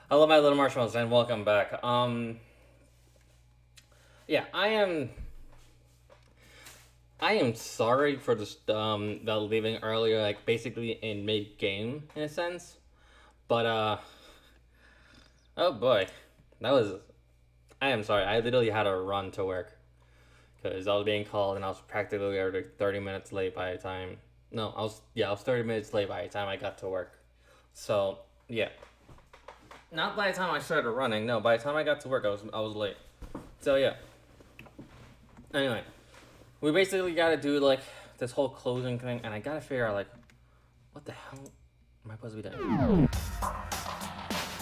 Hello, my little marshmallows, and welcome back. Yeah, I am sorry for the leaving earlier, like basically in mid game in a sense. But oh boy, that was. I am sorry. I literally had to run to work because I was being called, and I was practically already 30 minutes late by the time. No, I was 30 minutes late by the time I got to work. So yeah, not by the time I started running. No, by the time I got to work, I was late. So yeah. Anyway, we basically gotta do like this whole closing thing, and I gotta figure out like what the hell am I supposed to be doing?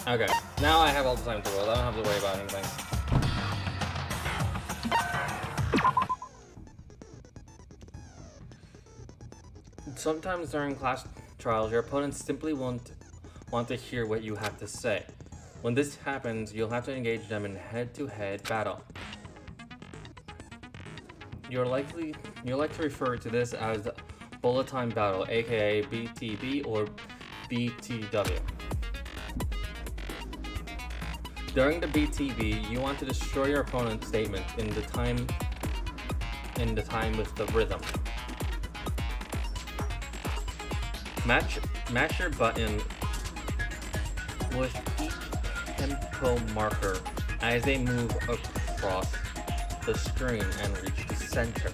Okay, now I have all the time in the world. I don't have to worry about anything. Sometimes during class trials, your opponents simply won't want to hear what you have to say. When this happens, you'll have to engage them in head-to-head battle. You're like to refer to this as the bullet time battle, aka BTB or BTW. During the BTB, you want to destroy your opponent's statement in the time with the rhythm. Match your button with each tempo marker as they move across the screen and reach the center.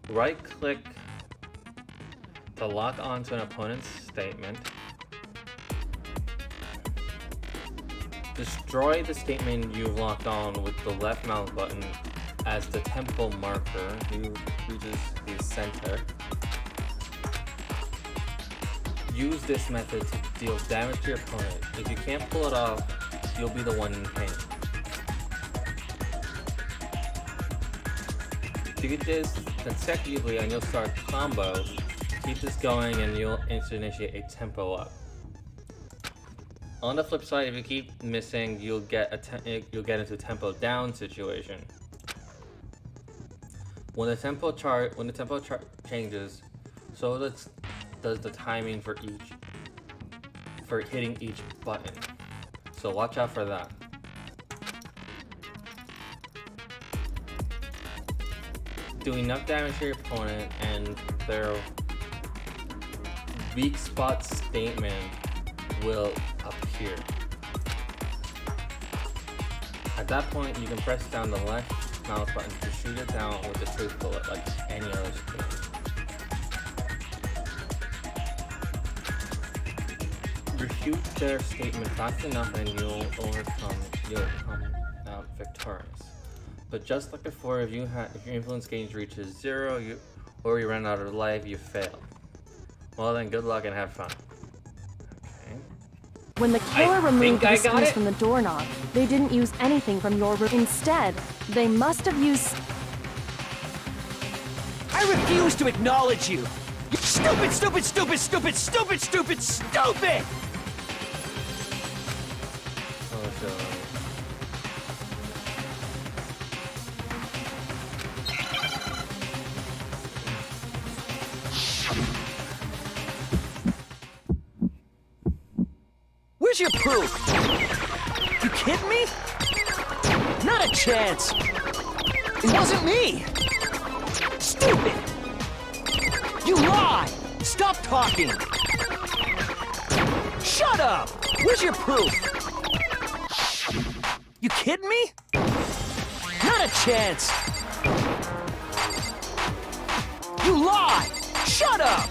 Right click to lock onto an opponent's statement. Destroy the statement you've locked on with the left mouse button as the tempo marker reaches the center. Use this method to deal damage to your opponent. If you can't pull it off, you'll be the one in pain. Do this consecutively and you'll start combo. Keep this going and you'll initiate a tempo up. On the flip side, if you keep missing, you'll get into a tempo down situation. When the tempo chart changes, so does the timing for hitting each button. So watch out for that. Do enough damage to your opponent and their weak spot statement will appear. At that point, you can press down the left mouse button to shoot it down with the truth bullet like any other screen. Refute their statement fast enough and you'll come out victorious. But just like before, if your influence gauge reaches 0, or you run out of life, you fail. Well then, good luck and have fun. Okay. When the killer removed the screws from the doorknob, they didn't use anything from your room. Instead, they must have used... I refuse to acknowledge you! You stupid, stupid, stupid, stupid, stupid, stupid, stupid! Oh, so... Where's your proof? You kidding me? Not a chance! It wasn't me! Stupid! You lie! Stop talking! Shut up! Where's your proof? You kidding me? Not a chance! You lie! Shut up!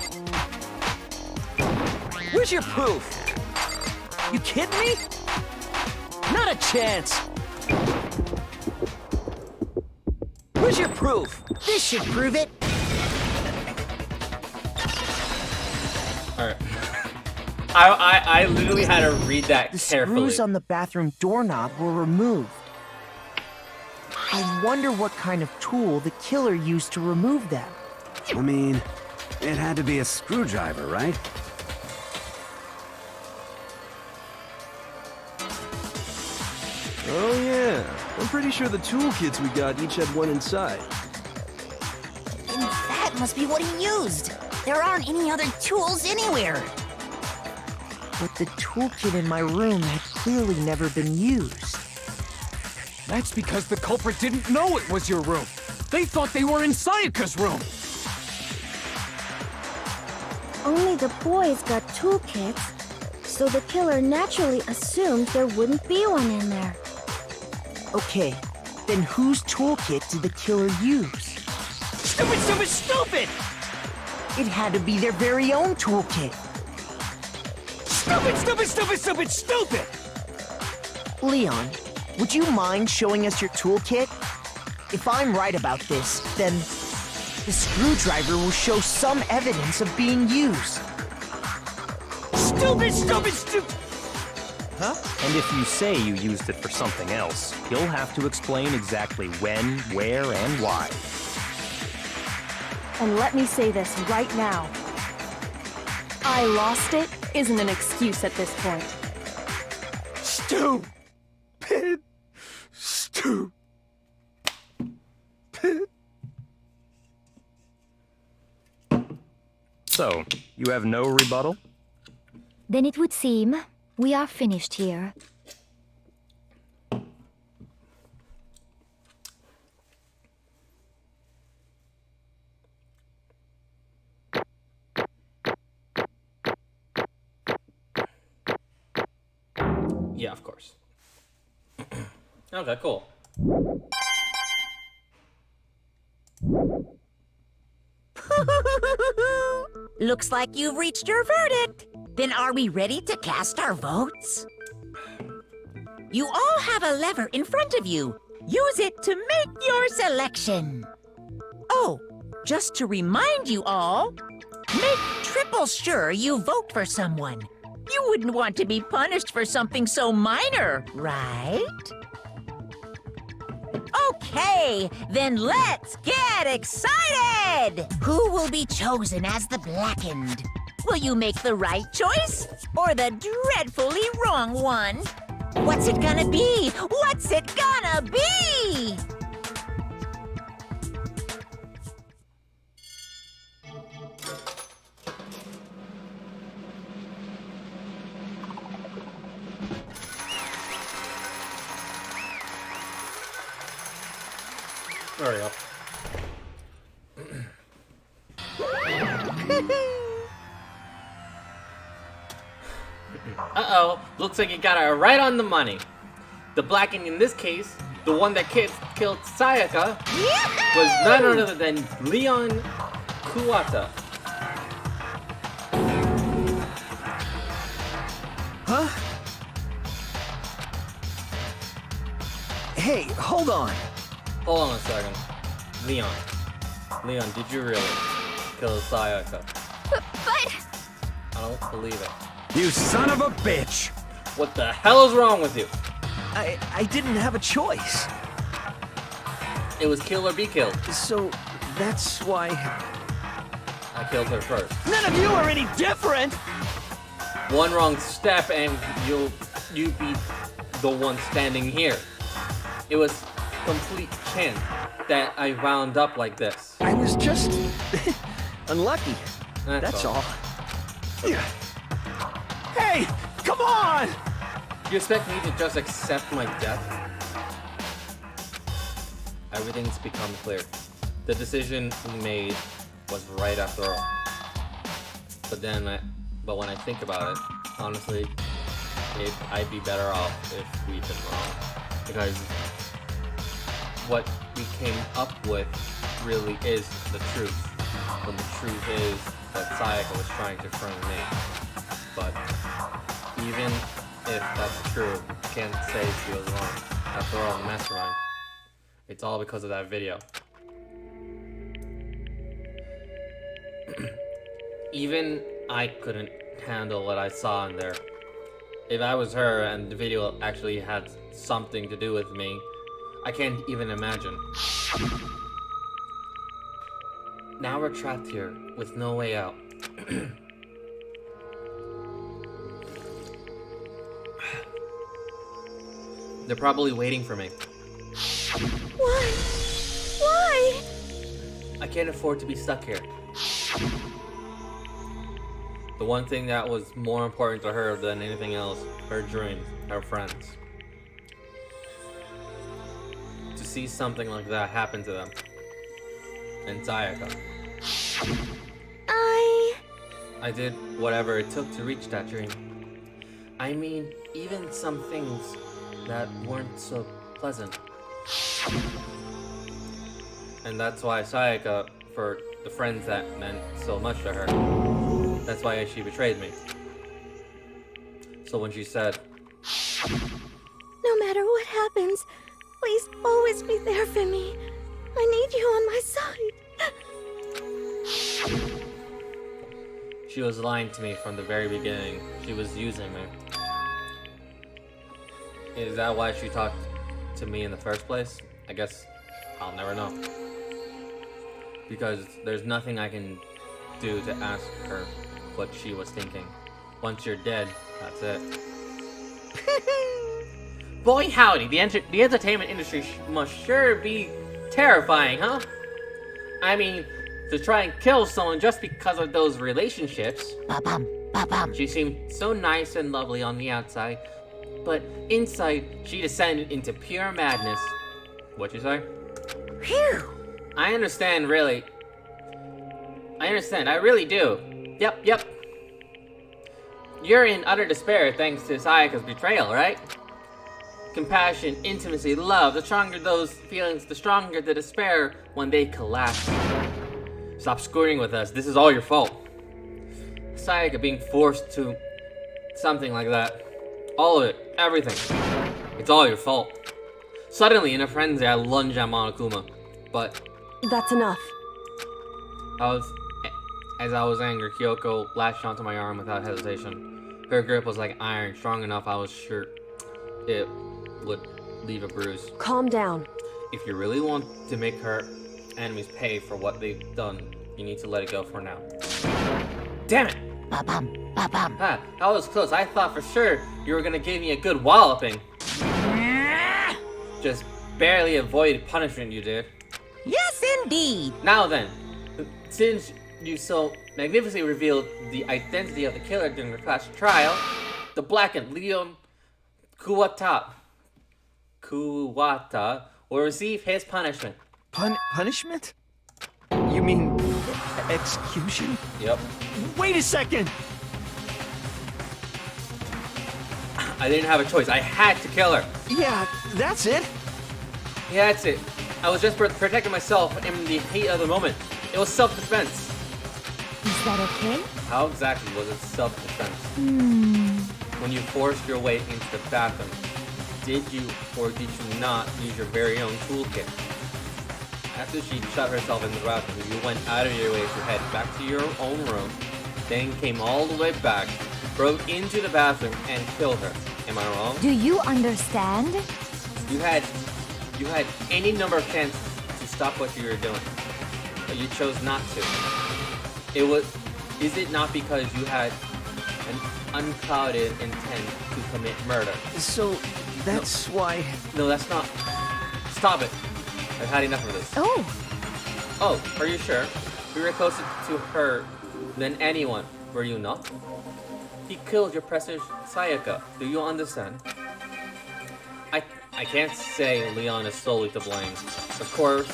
Where's your proof? You kidding me? Not a chance! Where's your proof? This should prove it! Alright. I literally had to read that carefully. The screws on the bathroom doorknob were removed. I wonder what kind of tool the killer used to remove them. I mean, It had to be a screwdriver, right? Oh yeah, I'm pretty sure the toolkits we got each had one inside. And that must be what he used. There aren't any other tools anywhere. But the toolkit in my room had clearly never been used. That's because the culprit didn't know it was your room. They thought they were in Sayaka's room. Only the boys got toolkits, so the killer naturally assumed there wouldn't be one in there. Okay, then whose toolkit did the killer use? Stupid, stupid, stupid! It had to be their very own toolkit. Stupid, stupid, stupid, stupid, stupid! Leon, would you mind showing us your toolkit? If I'm right about this, then the screwdriver will show some evidence of being used. Stupid, stupid, stupid! Huh? And if you say you used it for something else, you'll have to explain exactly when, where, and why. And let me say this right now. I lost it isn't an excuse at this point. Stupid. Stupid. So, you have no rebuttal? Then it would seem we are finished here. Yeah, of course. Okay, cool. Looks like you've reached your verdict. Then are we ready to cast our votes? You all have a lever in front of you. Use it to make your selection. Oh, just to remind you all, make triple sure you vote for someone. You wouldn't want to be punished for something so minor, right? Okay, then let's get excited! Who will be chosen as the Blackened? Will you make the right choice or the dreadfully wrong one? What's it gonna be? What's it gonna be? There we go. Uh-oh, looks like you got it right on the money. The Blackened in this case, the one that killed Sayaka, was none other than Leon Kuwata. Huh? Hey, hold on. Hold on a second. Leon, did you really kill Sayaka? But... I don't believe it. You son of a bitch! What the hell is wrong with you? I didn't have a choice. It was kill or be killed. So, that's why... I killed her first. None of you are any different! One wrong step and you'd be the one standing here. It was complete chance that I wound up like this. I was just... unlucky. That's all. Hey! Come on! You expect me to just accept my death? Everything's become clear. The decision we made was right after all. But when I think about it, honestly, I'd be better off if we'd been wrong. Because what we came up with really is the truth. When the truth is that Sayaka was trying to frame me. But even if that's true, I can't say she was wrong. After all, mastermind. It's all because of that video. Even I couldn't handle what I saw in there. If I was her and the video actually had something to do with me, I can't even imagine. now we're trapped here with no way out. They're probably waiting for me. Why? Why? I can't afford to be stuck here. The one thing that was more important to her than anything else, her dreams, her friends. To see something like that happen to them. And Sayaka. I did whatever it took to reach that dream. I mean, even some things that weren't so pleasant. And that's why Sayaka, for the friends that meant so much to her, that's why she betrayed me. So when she said, no matter what happens, please always be there for me. I need you on my side. she was lying to me from the very beginning. She was using me. Is that why she talked to me in the first place? I guess I'll never know. Because there's nothing I can do to ask her what she was thinking. Once you're dead, that's it. Boy howdy, the entertainment industry must sure be terrifying, huh? I mean, to try and kill someone just because of those relationships. Ba-bum, ba-bum. She seemed so nice and lovely on the outside, but inside, she descended into pure madness. What'd you say? Phew. I understand, really. I understand, I really do. Yep. You're in utter despair thanks to Sayaka's betrayal, right? Compassion, intimacy, love, the stronger those feelings, the stronger the despair when they collapse. Stop screwing with us, this is all your fault. Sayaka being forced to something like that. All of it, everything. It's all your fault. Suddenly, in a frenzy, I lunged at Monokuma, but... That's enough. As I was angry, Kyoko latched onto my arm without hesitation. Her grip was like iron, strong enough I was sure it would leave a bruise. Calm down. If you really want to make her enemies pay for what they've done, you need to let it go for now. Damn it! Ba-bum, ba-bum. Ah, that was close. I thought for sure you were gonna give me a good walloping. Just barely avoided punishment, you did. Yes, indeed. Now then, since you so magnificently revealed the identity of the killer during the past trial, the blackened Leon Kuwata will receive his punishment. Punishment? You mean execution? Yep. Wait a second! I didn't have a choice. I had to kill her. Yeah, that's it. Yeah, that's it. I was just protecting myself in the heat of the moment. It was self-defense. Is that okay? How exactly was it self-defense? When you forced your way into the bathroom, did you or did you not use your very own toolkit? After she shut herself in the bathroom, you went out of your way to head back to your own room, then came all the way back, broke into the bathroom, and killed her. Am I wrong? Do you understand? You had any number of chances to stop what you were doing, but you chose not to. Is it not because you had an unclouded intent to commit murder? So, that's why... No, that's not. Stop it. I've had enough of this. Oh, are you sure? You were closer to her than anyone, were you not? He killed your precious Sayaka. Do you understand? I can't say Leon is solely to blame. Of course,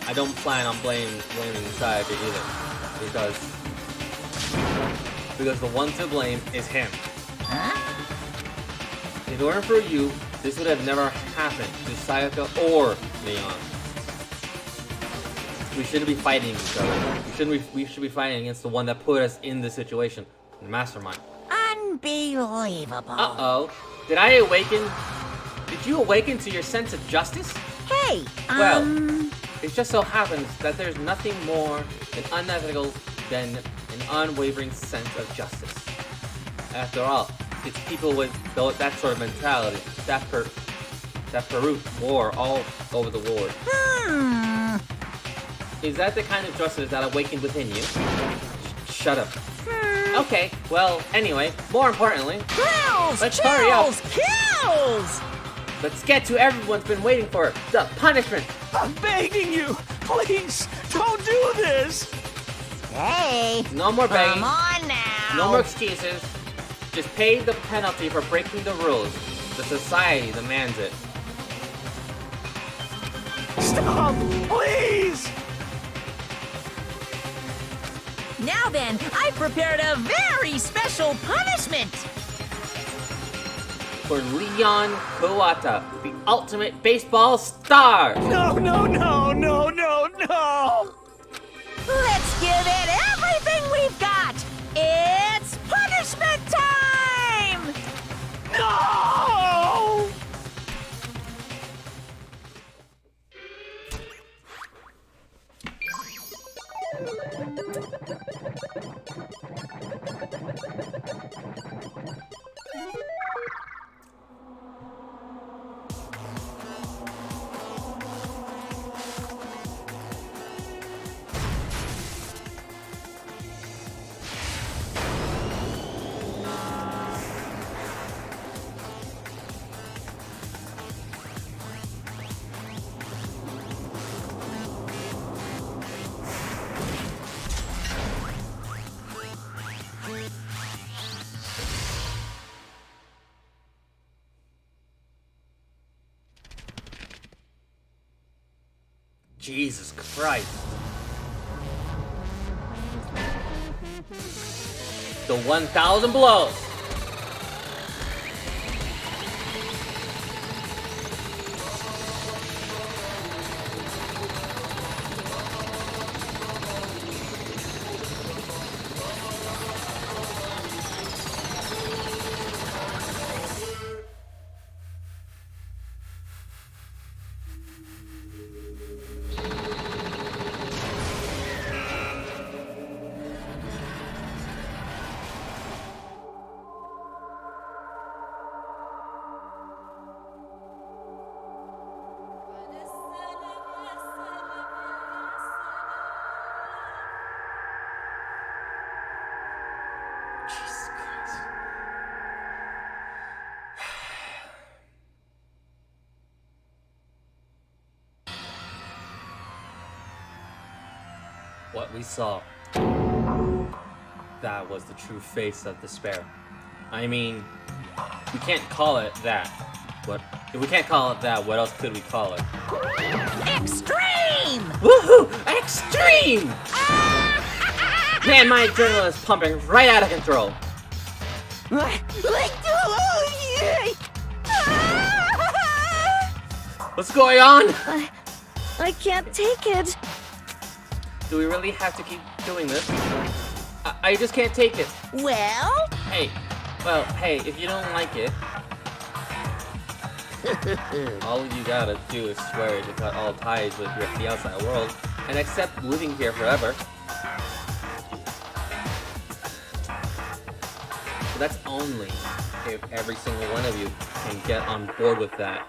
I don't plan on blaming Sayaka either. Because the one to blame is him. Huh? If it weren't for you, this would have never happened to Sayaka or Leon. We shouldn't be fighting each other. We should be fighting against the one that put us in this situation, the mastermind. Unbelievable. Uh-oh. Did I awaken? Did you awaken to your sense of justice? Hey, Well, it just so happens that there's nothing more than unethical than an unwavering sense of justice. After all, it's people with that sort of mentality that Peru war all over the world. Is that the kind of justice that awakened within you? Shut up. Okay, well, anyway, more importantly, let's hurry up. Kills! Let's get to everyone's been waiting for, the punishment. I'm begging you, please, don't do this. Hey, No more begging. come on now. No more excuses. Just pay the penalty for breaking the rules. The society demands it. Stop, please. Now then, I've prepared a very special punishment. For Leon Kawata, the ultimate baseball star. No, no, no, no, no, no. Let's give it everything we've got. It's punishment time! No! Jesus Christ. The 1,000 blows. Jesus Christ. What we saw, that was the true face of despair. I mean, we can't call it that. What? If we can't call it that, what else could we call it? Extreme! Woohoo! Extreme! Man, my adrenaline is pumping right out of control. What's going on? I can't take it. Do we really have to keep doing this? I just can't take it. Well? Hey, if you don't like it, all you gotta do is swear to cut all ties with the outside world and accept living here forever. But that's only if every single one of you can get on board with that.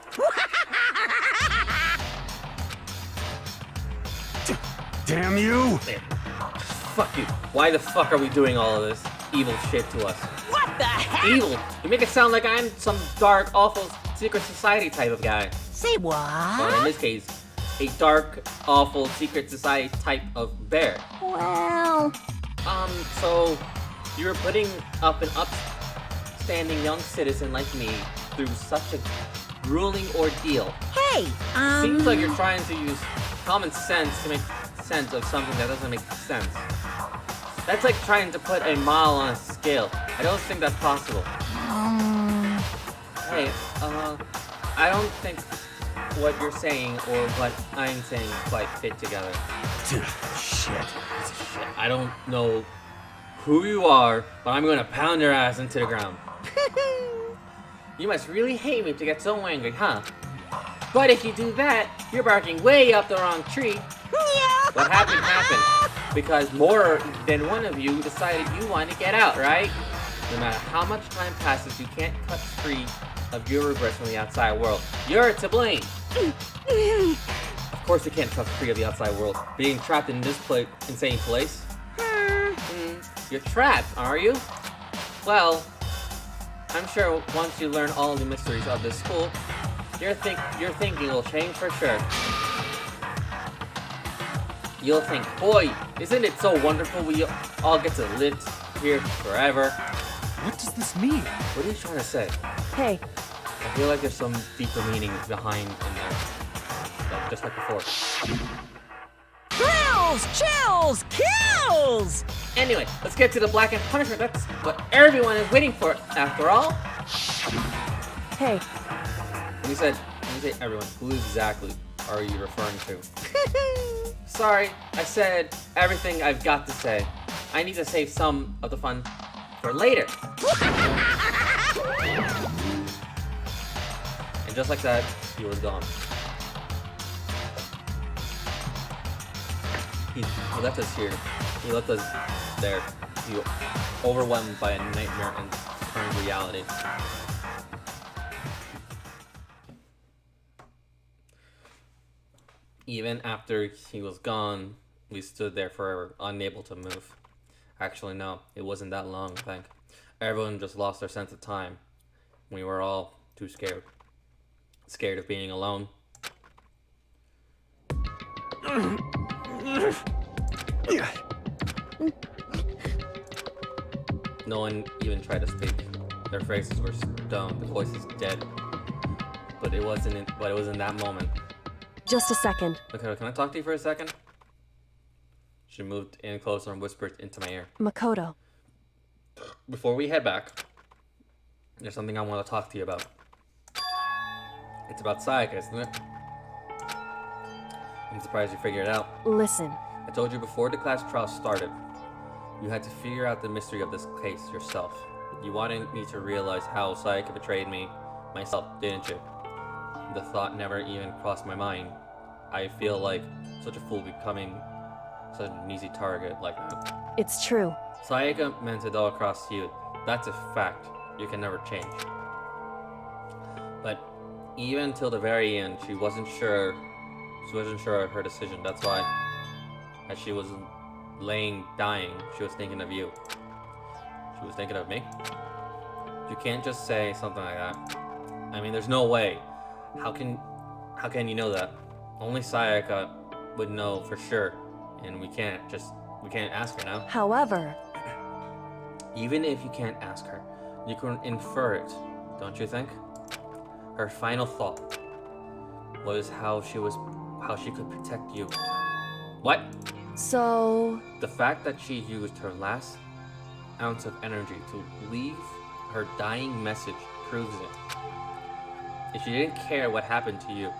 Damn you! Man, fuck you. Why the fuck are we doing all of this evil shit to us? What the heck? Evil? You make it sound like I'm some dark, awful secret society type of guy. Say what? Or in this case, a dark, awful secret society type of bear. Well, So you're putting up an upstanding young citizen like me through such a grueling ordeal. Hey, Seems like you're trying to use common sense to make sense of something that doesn't make sense. That's like trying to put a mile on a scale. I don't think that's possible. Hey, I don't think what you're saying or what I'm saying quite fit together. Shit. I don't know who you are, but I'm gonna pound your ass into the ground. You must really hate me to get so angry, huh? But if you do that, you're barking way up the wrong tree. What happened happened. Because more than one of you decided you want to get out, right? No matter how much time passes, you can't cut free of your regrets from the outside world. You're to blame. Of Of course you can't trust free of the outside world. Being trapped in this insane place? You're trapped, are you? Well, I'm sure once you learn all the mysteries of this school, your thinking will change for sure. You'll think, boy, isn't it so wonderful we all get to live here forever? What does this mean? What are you trying to say? Hey, I feel like there's some deeper meaning behind in there. Like, just like before. Thrills, chills, kills! Anyway, let's get to the blackened punishment. That's what everyone is waiting for, after all. hey, When you say everyone, who exactly are you referring to? Sorry, I said everything I've got to say. I need to save some of the fun for later. And just like that, he was gone. He left us here. He left us there. He was overwhelmed by a nightmare and turned reality. Even after he was gone, we stood there forever, unable to move. Actually, no, it wasn't that long, I think. Everyone just lost their sense of time. We were all too scared. Scared of being alone. No one even tried to speak. Their faces were stone, the voices dead. But it wasn't in that moment. just a second. Okay, can I talk to you for a second? She moved in closer and whispered into my ear. Makoto. Before we head back, there's something I want to talk to you about. It's about Sayaka, isn't it? I'm surprised you figured it out. Listen. I told you before the class trial started, you had to figure out the mystery of this case yourself. You wanted me to realize how Sayaka betrayed me, myself, didn't you? The thought never even crossed my mind. I feel like such a fool becoming such an easy target like that. It's true. Sayaka meant it all across you. That's a fact. You can never change. But even till the very end, she wasn't sure of her decision. That's why, as she was dying, she was thinking of you. She was thinking of me. You can't just say something like that. I mean, there's no way. How can you know that? Only Sayaka would know for sure, and we can't ask her now. However, even if you can't ask her, you can infer it, don't you think? Her final thought was how she could protect you. What? so The fact that she used her last ounce of energy to leave her dying message proves it. If she didn't care what happened to you,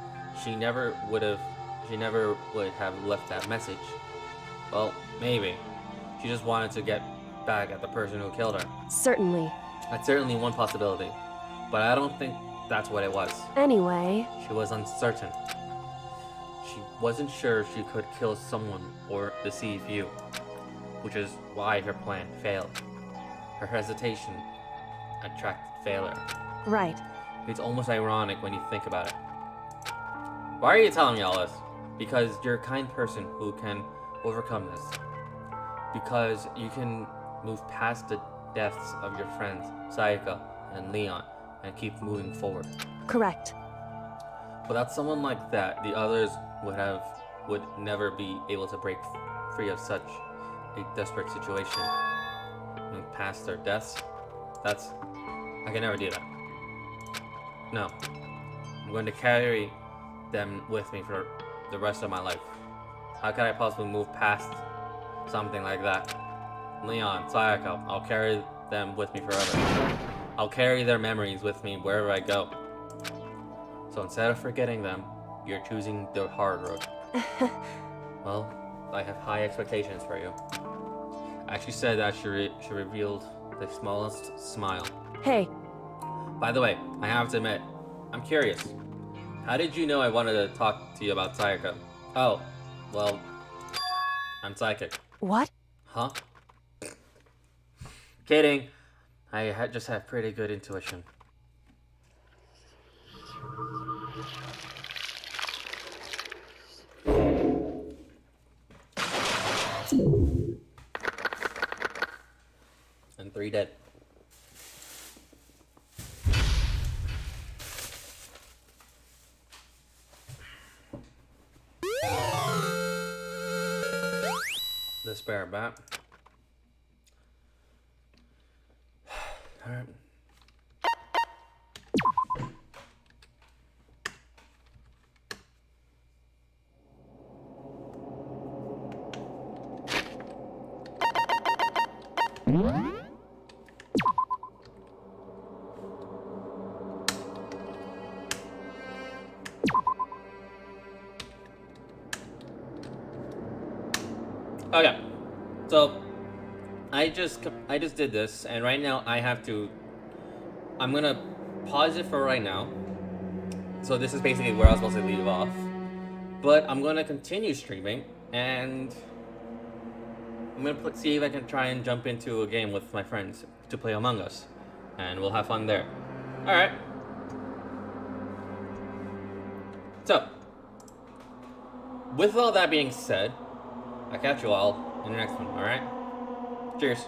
she never would have left that message. Well, maybe. She just wanted to get back at the person who killed her. certainly. That's certainly one possibility. But I don't think that's what it was. Anyway, She was uncertain. She wasn't sure she could kill someone or deceive you, which is why her plan failed. Her hesitation attracted failure. right. It's almost ironic when you think about it. Why are you telling me all this? Because you're a kind person who can overcome this. Because you can move past the deaths of your friends, Sayaka and Leon, and keep moving forward. Correct. Without someone like that, the others would never be able to break free of such a desperate situation. Move past their deaths? I can never do that. No. I'm going to carry them with me for the rest of my life. How could I possibly move past something like that? Leon, Sayaka, I'll carry them with me forever. I'll carry their memories with me wherever I go. So instead of forgetting them, you're choosing the hard road. Well, I have high expectations for you. I actually said that she revealed the smallest smile. Hey, By the way, I have to admit, I'm curious. How did you know I wanted to talk to you about Sayaka? Oh, well, I'm psychic. what? Huh? Kidding. I just have pretty good intuition. 3 dead. The spare bat. Alright. Okay, so I just did this, and right now I have to. I'm gonna pause it for right now. So this is basically where I was supposed to leave off, but I'm gonna continue streaming, and I'm gonna see if I can try and jump into a game with my friends to play Among Us, and we'll have fun there. All right. So, with all that being said, I'll catch you all in the next one, alright? Cheers.